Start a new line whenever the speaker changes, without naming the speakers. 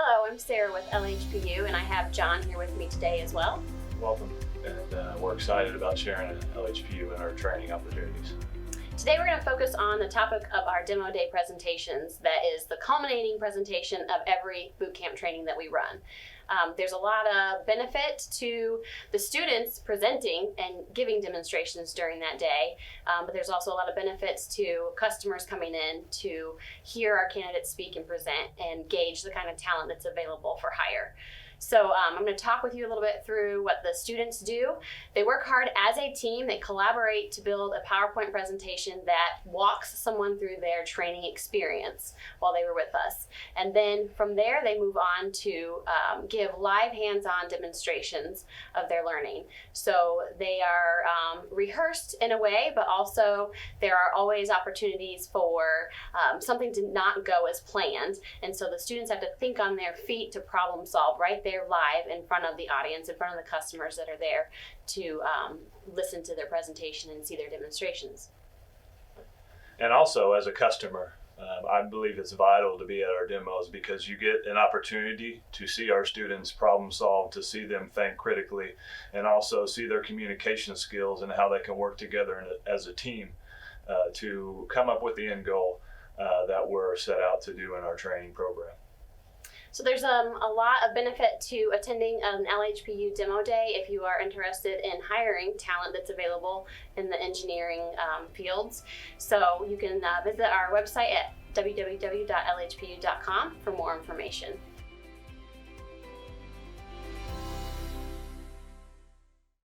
Hello, I'm Sarah with LHPU, and I have John here with me today as well.
Welcome, and we're excited about sharing LHPU and our training opportunities.
Today we're going to focus on the topic of our demo day presentations. That is the culminating presentation of every boot camp training that we run. There's a lot of benefit to the students presenting and giving demonstrations during that day, but there's also a lot of benefits to customers coming in to hear our candidates speak and present and gauge the kind of talent that's available for hire. So I'm going to talk with you a little bit through what the students do. They work hard as a team. They collaborate to build a PowerPoint presentation that walks someone through their training experience while they were with us. And then from there, they move on to give live hands-on demonstrations of their learning. So they are rehearsed in a way, but also there are always opportunities for something to not go as planned. And so the students have to think on their feet to problem solve right there live in front of the audience, in front of the customers that are there to listen to their presentation and see their demonstrations.
And also, as a customer, I believe it's vital to be at our demos because you get an opportunity to see our students problem solve, to see them think critically, and also see their communication skills and how they can work together as a team to come up with the end goal that we're set out to do in our training program.
So there's a lot of benefit to attending an LHPU demo day if you are interested in hiring talent that's available in the engineering fields. So you can visit our website at www.lhpu.com for more information.